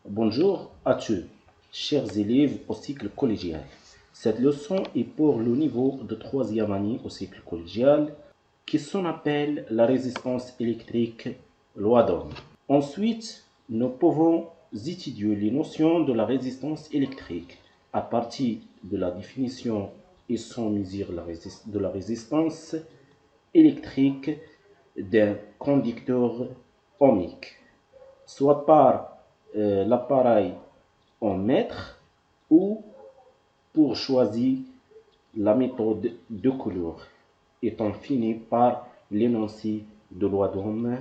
Bonjour à tous, chers élèves au cycle collégial. Cette leçon est pour le niveau de troisième année au cycle collégial qui s'en appelle la résistance électrique, loi d'Ohm. Ensuite, nous pouvons étudier les notions de la résistance électrique à partir de la définition et sans mesure de la résistance électrique d'un conducteur ohmique, soit par l'appareil en mètres ou pour choisir la méthode de couleur, étant fini par l'énoncé de loi d'Ohm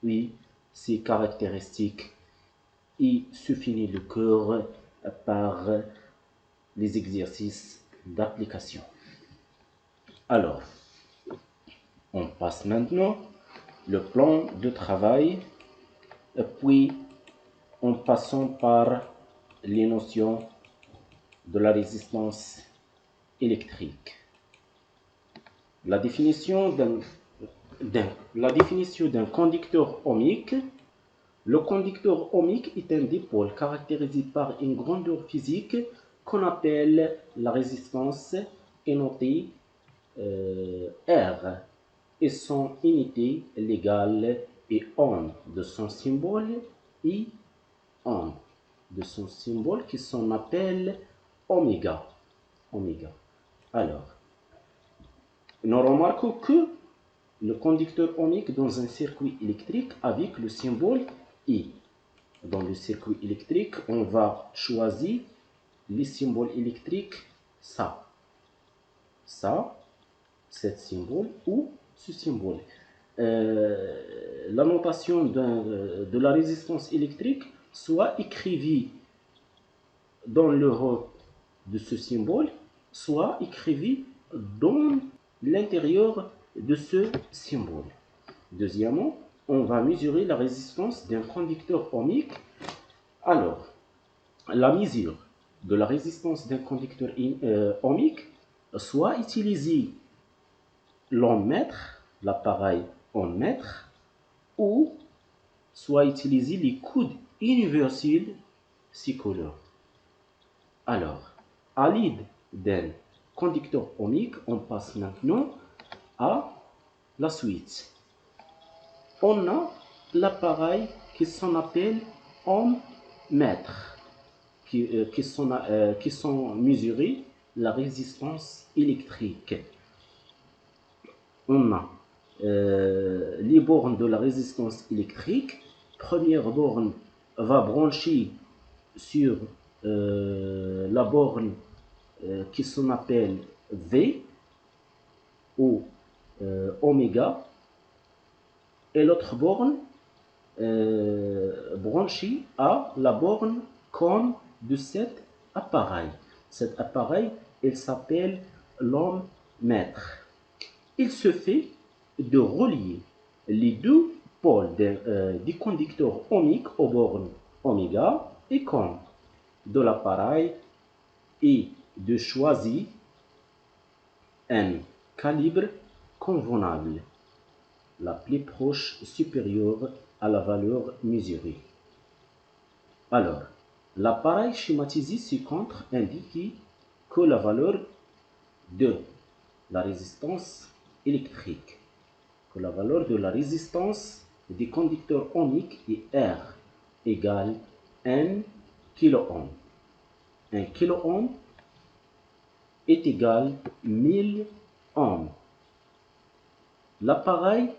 et ses caractéristiques et se finit le cours par les exercices d'application. Alors, on passe maintenant le plan de travail, puis en passant par les notions de la résistance électrique. La définition d'un conducteur ohmique. Le conducteur ohmique est un dipôle caractérisé par une grandeur physique qu'on appelle la résistance et notée R et son unité légale est ohm de son symbole et ohm de son symbole qui s'en appelle oméga. Alors, nous remarquons que le conducteur ohmique dans un circuit électrique avec le symbole I. Dans le circuit électrique, on va choisir les symboles électriques ça, cet symbole ou ce symbole. La notation de la résistance électrique soit écrivie dans le haut de ce symbole, soit écrivie dans l'intérieur de ce symbole. Deuxièmement, on va mesurer la résistance d'un conducteur ohmique. Alors, la mesure de la résistance d'un conducteur ohmique soit utiliser l'ohmmètre, l'appareil ohmmètre, ou soit utiliser les coudes universels psychologues. Alors, à l'aide d'un conducteur ohmique, on passe maintenant à la suite. On a l'appareil qui s'en appelle ohmmètre, qui sont mesurés la résistance électrique. On a les bornes de la résistance électrique. Première borne va brancher sur la borne qui s'en appelle V ou oméga, et l'autre borne branchée à la borne comme de cet appareil. Cet appareil, il s'appelle l'ohmmètre. Il se fait de relier les deux pôles du conducteur ohmique aux bornes oméga et com de l'appareil et de choisir un calibre convenable, la plus proche supérieure à la valeur mesurée. Alors, l'appareil schématisé ci-contre indique que la valeur de la résistance électrique, que la valeur de la résistance du conducteur ohmique est R égale 1 kΩ. 1 kΩ est égal à 1000 ohms. L'appareil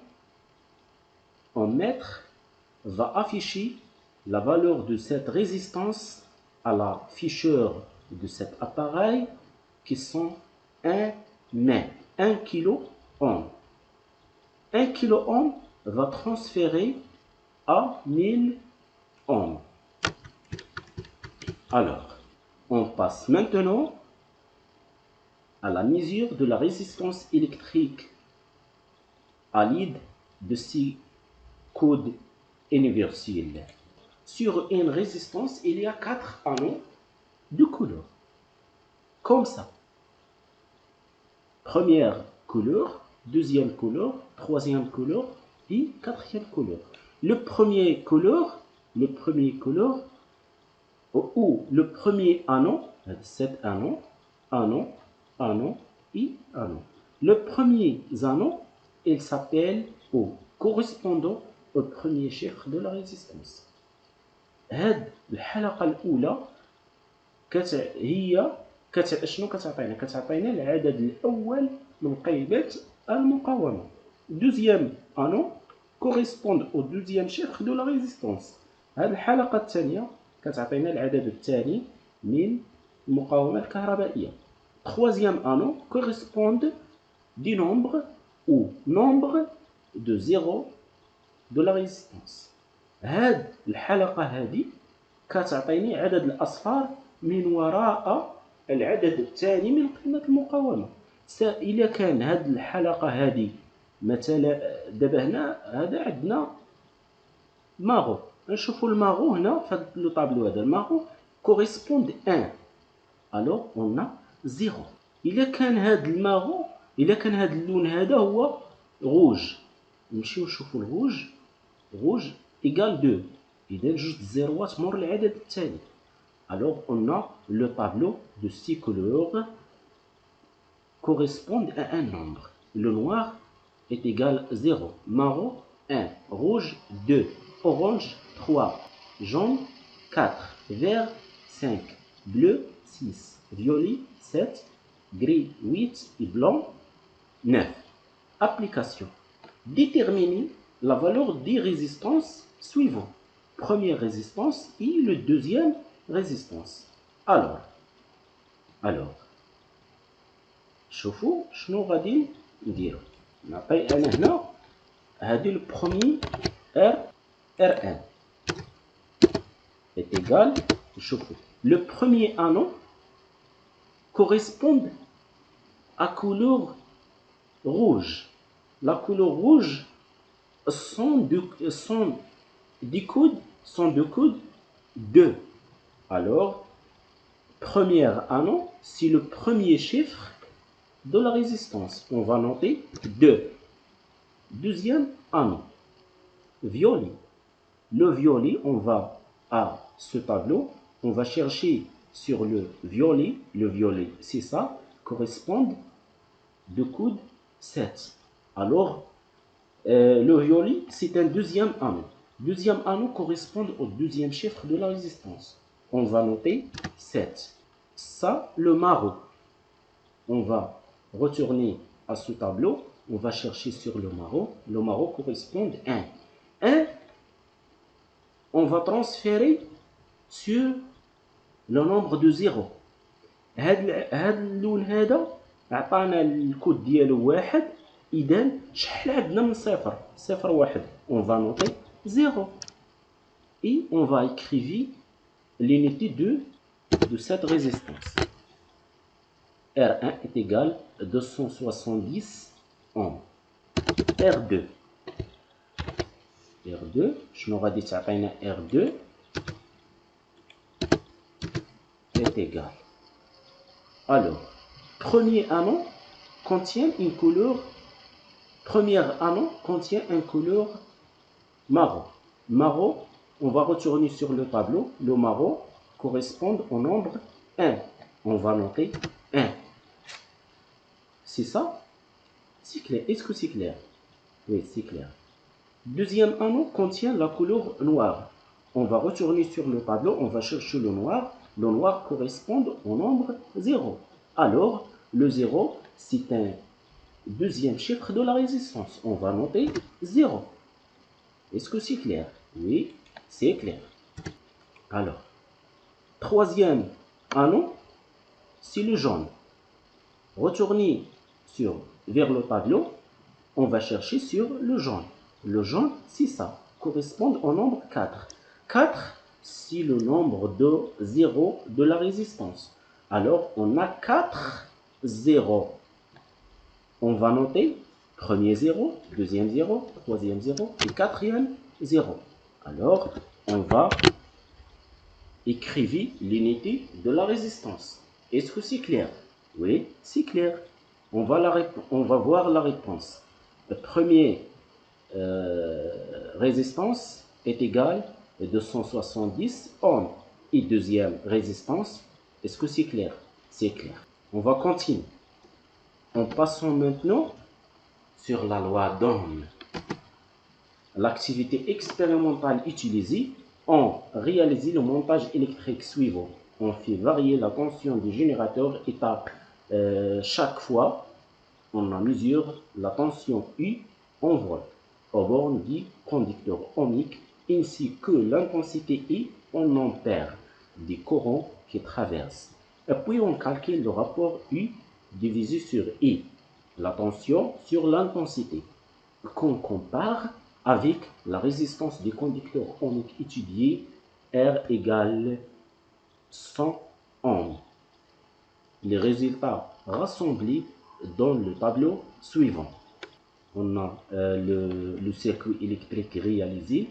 en mètres va afficher la valeur de cette résistance à la ficheur de cet appareil qui sont 1 mètre, 1 kΩ. 1 kΩ va transférer à 1000 ohms. Alors, on passe maintenant à la mesure de la résistance électrique à l'aide de ces codes universels. Sur une résistance, il y a 4 anneaux de couleur. Comme ça. Première couleur, deuxième couleur, troisième couleur et quatrième couleur. Le premier couleur où le premier anneau, cet anneau, anneau, anneau et anneau. Le premier anneau, il s'appelle au correspondant au premier chiffre de la résistance. هاد الحلقة الأولى هي شنو كتعطينا؟ كتعطينا العدد الأول من قيمة المقاومة. Deuxième anneau correspond au deuxième chiffre de la résistance. هاد الحلقة الثانية كتعطينا العدد الثاني من المقاومة الكهربائية. Troisième anneau correspond du nombre ou nombre de zéro de la résistance. هاد الحلقة هذه كتعطيني عدد الأصفار من وراء العدد الثاني من قيمة المقاومة. إذا كان هاد الحلقة هذه مثلا دابا هنا هذا عندنا ماغو، نشوفوا الماغو هنا في هذا لو طابلو هذا الماغو كوريسبوند 1 الوغ اون ا 0. إذا كان هاد الماغو، إذا كان هاد اللون هذا هو روج، نمشيو نشوفوا الروج، روج إيكال 2، إذا جوج زيروات مور العدد الثاني. Alors on a le tableau de 6 couleurs correspondent à un nombre. Le noir est égal 0, marron 1, rouge 2, orange 3, jaune 4, vert 5, bleu 6, violet 7, gris 8 et blanc 9. Application. Déterminer la valeur des résistances suivantes. Première résistance et le deuxième résistance. Alors شوفوا شنو غادي نديرو. نعطي انا هنا هادي البروميي R1 est égal. شوفوا le premier anneau correspond à couleur rouge. La couleur rouge sont des codes 2. Alors, premier anneau, c'est le premier chiffre de la résistance. On va noter 2. Deuxième anneau, violet. Le violet, on va à ce tableau, on va chercher sur le violet c'est ça, correspond de code 7. Alors, le violet, c'est un deuxième anneau. Deuxième anneau correspond au deuxième chiffre de la résistance. On va noter 7. Ça, le marron. On va retourner à ce tableau. On va chercher sur le marron. Le marron correspond à 1. 1, on va transférer sur le nombre de 0. هذا اللون هذا عطانا الكود ديالو 1. إذا شحال عندنا من صفر؟ صفر واحد. On va noter 0. Et on va écrire l'unité de cette résistance. R1 est égal à 270 ohms. R2. R2, شنو غادي تعطينا R2 est égal. Alors, premier anneau contient une couleur. Premier anneau contient une couleur marron. Marron, on va retourner sur le tableau. Le marron correspond au nombre 1. On va noter 1. C'est ça? C'est clair. Est-ce que c'est clair? Oui, c'est clair. Deuxième anneau contient la couleur noire. On va retourner sur le tableau, on va chercher le noir. Le noir correspond au nombre 0. Alors, le 0, c'est un deuxième chiffre de la résistance. On va noter 0. Est-ce que c'est clair? Oui, c'est clair. Alors, troisième anneau, c'est le jaune. Retournez vers le tableau, on va chercher sur le jaune. Le jaune, c'est ça, correspond au nombre 4. 4, c'est le nombre de 0 de la résistance. Alors, on a 4 0. On va noter premier 0, deuxième 0, troisième 0 et quatrième 0. Alors, on va écrire l'unité de la résistance. Est-ce que c'est clair? Oui, c'est clair. On va voir la réponse. Le premier résistance est égale à 270 ohms. et deuxième résistance. Est-ce que c'est clair? C'est clair. On va continuer. En passant maintenant sur la loi d'Ohm. L'activité expérimentale utilisée, on réalise le montage électrique suivant. On fait varier la tension du générateur et chaque fois, on mesure la tension U en volts aux bornes du conducteur ohmique ainsi que l'intensité I en ampères des courants qui traversent. Et puis on calcule le rapport U divisé sur I, la tension sur l'intensité, qu'on compare avec la résistance du conducteur ohmique étudié, R égale 100 ohms. Les résultats rassemblés dans le tableau suivant. On a le circuit électrique réalisé,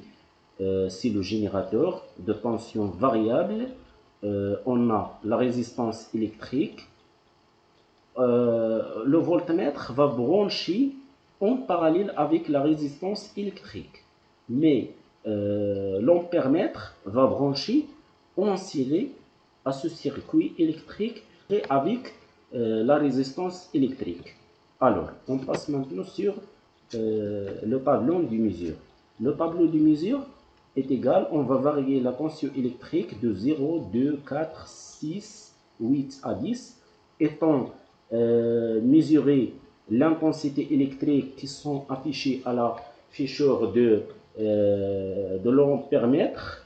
c'est le générateur de tension variable. On a la résistance électrique. Le voltmètre va brancher en parallèle avec la résistance électrique. Mais l'ampèremètre va brancher en série à ce circuit électrique et avec la résistance électrique. Alors, on passe maintenant sur le tableau de mesure. Le tableau de mesure est égal, on va varier la tension électrique de 0, 2, 4, 6, 8 à 10, étant mesurer l'intensité électrique qui sont affichées à la ficheur de l'ampèremètre.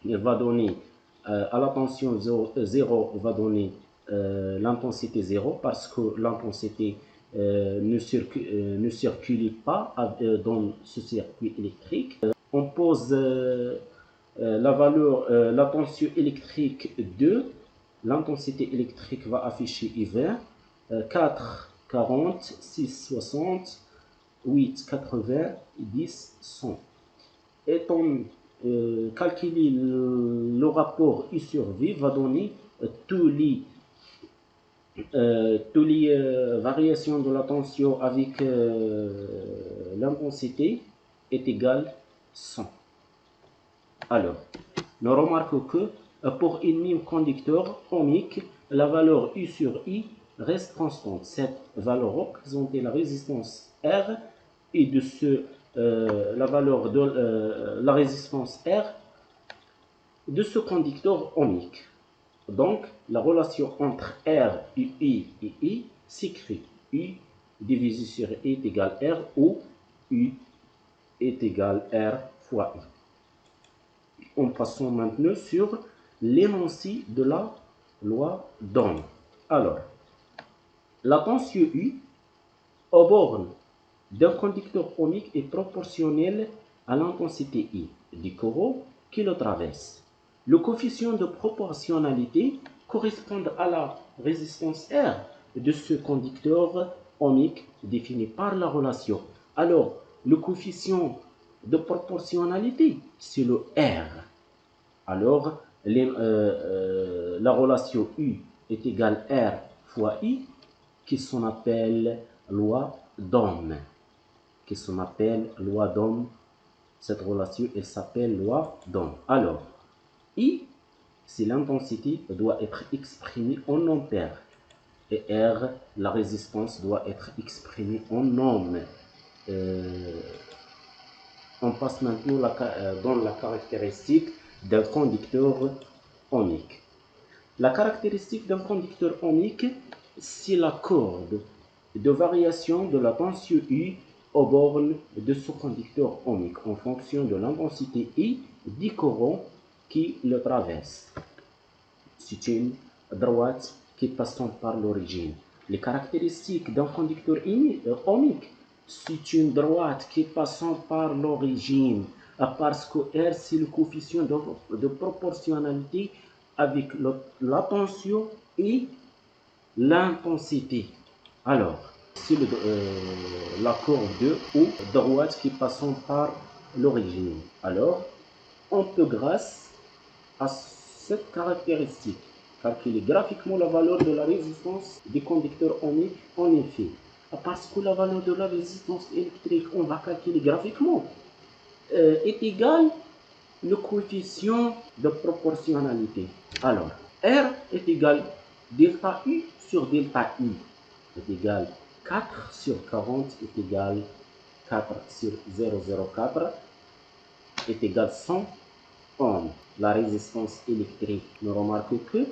Il va donner à la tension 0, va donner l'intensité 0 parce que l'intensité ne circule pas dans ce circuit électrique. On pose la valeur, la tension électrique 2, l'intensité électrique va afficher I20, 4, 40, 6, 60, 8, 80, 10, 100. Étant calculer le rapport I sur V va donner tous les variations de la tension avec l'intensité est égale 100. Alors, nous remarquons que pour un même conducteur ohmique, la valeur U sur I reste constante. Cette valeur représente la résistance R et la valeur de la résistance R de ce conducteur ohmique. Donc, la relation entre R et I s'écrit U divisé sur I est égal R ou U est égal R fois I. En passant maintenant sur l'énoncé de la loi d'Ohm. Alors, la tension U aux bornes d'un conducteur ohmique est proportionnelle à l'intensité I du courant qui le traverse. Le coefficient de proportionnalité correspond à la résistance R de ce conducteur ohmique défini par la relation. Alors, le coefficient de proportionnalité, c'est le R. Alors, la relation U est égale R fois I, qui s'en appelle loi d'Ohm. Cette relation, elle s'appelle loi d'Ohm. Alors, I, c'est l'intensité, doit être exprimée en ampères. Et R, la résistance, doit être exprimée en ohms. On passe maintenant dans la caractéristique d'un conducteur ohmique. La caractéristique d'un conducteur ohmique, c'est la courbe de variation de la tension U aux bornes de ce conducteur ohmique en fonction de l'intensité I du courant qui le traverse. C'est une droite qui passe par l'origine. Les caractéristiques d'un conducteur ohmique, c'est une droite qui passe par l'origine, parce que R, c'est le coefficient de proportionnalité avec la tension et l'intensité. Alors, c'est la courbe de ou droite qui passe par l'origine. Alors, on peut, grâce à cette caractéristique, calculer graphiquement la valeur de la résistance des conducteurs ohmiques. En effet, parce que la valeur de la résistance électrique, on va calculer graphiquement, est égale le coefficient de proportionnalité. Alors, R est égal delta U sur delta I est égal 4 sur 40 est égal 4 sur 0,04 est égal 100 ohms. La résistance électrique, nous remarquons que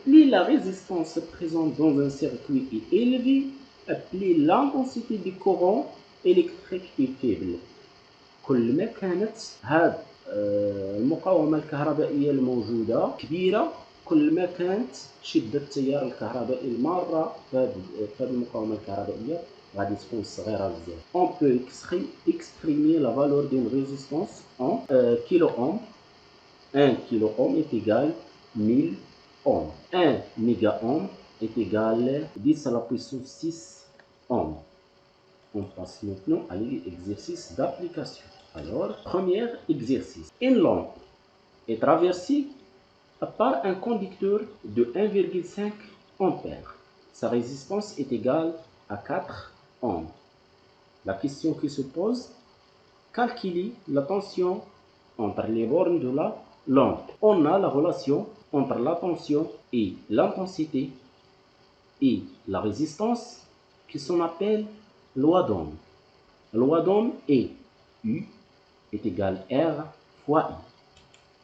plus la résistance présente dans un circuit est élevée, plus l'intensité du courant électrique est faible. كل ما كانت هذه المقاومة الكهربائية الموجودة كبيرة، كل ما كانت شدة التيار الكهربائي المارة في هذه المقاومة الكهربائية غادي تكون صغيرة بزاف. On peut exprimer la valeur d'une résistance en kilo ohm. 1 kilo ohm est égal 1000 ohms. 1 méga ohm est égal 10 à la puissance 6 ohms. On passe maintenant à l'exercice d'application. Alors, premier exercice. Une lampe est traversée par un conducteur de 1,5 ampères. Sa résistance est égale à 4 ohms. La question qui se pose, calculer la tension entre les bornes de la lampe. On a la relation entre la tension et l'intensité et la résistance qui s'en appelle loi d'Ohm. Loi d'Ohm est U est égal R fois I.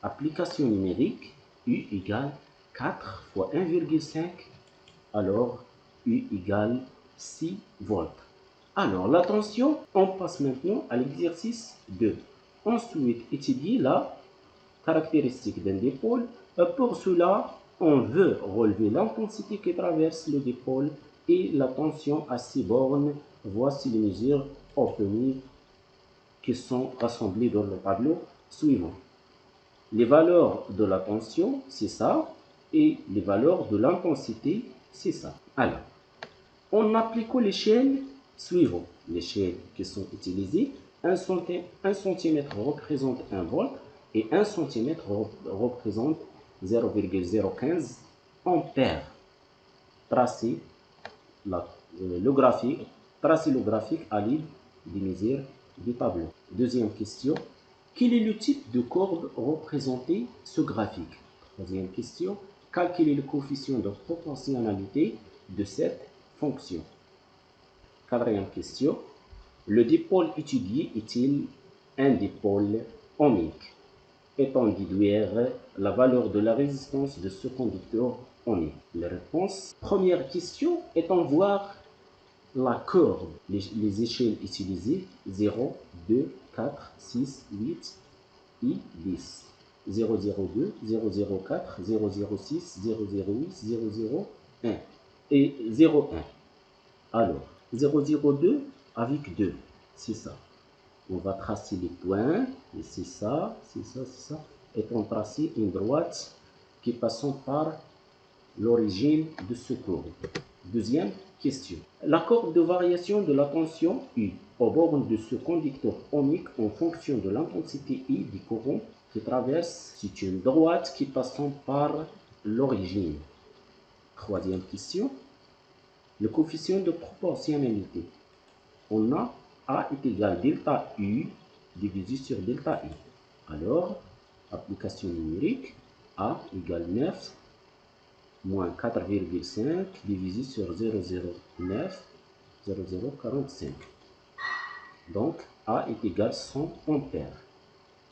Application numérique, U égale 4 fois 1,5, alors U égale 6 volts. Alors la tension, on passe maintenant à l'exercice 2. Ensuite, étudier la caractéristique d'un dipôle. Pour cela, on veut relever l'intensité qui traverse le dipôle et la tension à 6 bornes. Voici les mesures obtenues qui sont rassemblées dans le tableau suivant. Les valeurs de la tension, c'est ça, et les valeurs de l'intensité, c'est ça. Alors, en appliquant l'échelle suivante, l'échelle qui sont utilisées, 1 cm représente 1 volt et 1 cm représente 0,015 ampères. Tracez le graphique à l'aide des mesures du tableau. Deuxième question. Quel est le type de courbe représenté ce graphique? Troisième question. Calquer le coefficient de proportionnalité de cette fonction. Quatrième question. Le dipôle étudié est-il un dipôle ohmique? Étant déduire la valeur de la résistance de ce conducteur ohmique. Les réponses. Première question. Étant voir la courbe, les échelles utilisées 0, 2, 4, 6, 8 et 10. 002, 004, 006, 008, 001 et 01. Alors, 002 avec 2, c'est ça. On va tracer les points, et c'est ça, c'est ça, c'est ça. Et on trace une droite qui passe par l'origine de ce courbe. Deuxième question. La courbe de variation de la tension U aux bornes de ce conducteur ohmique en fonction de l'intensité I du courant qui traverse, c'est une droite qui passe par l'origine. Troisième question. Le coefficient de proportionnalité. On a A est égal à delta U divisé sur delta I. Alors, application numérique, A égale 9 moins 4,5 divisé sur 0,09, 0,045. Donc, A est égal à 100 ampères.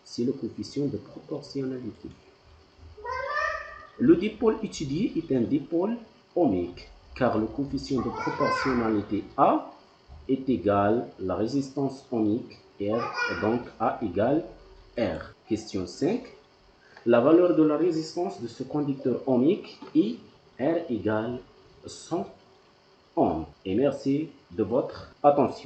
C'est le coefficient de proportionnalité. Le dipôle étudié est un dipôle ohmique, car le coefficient de proportionnalité A est égal à la résistance ohmique R, et donc A égale R. Question 5. La valeur de la résistance de ce conducteur ohmique est R égale 100 ohms. Et merci de votre attention.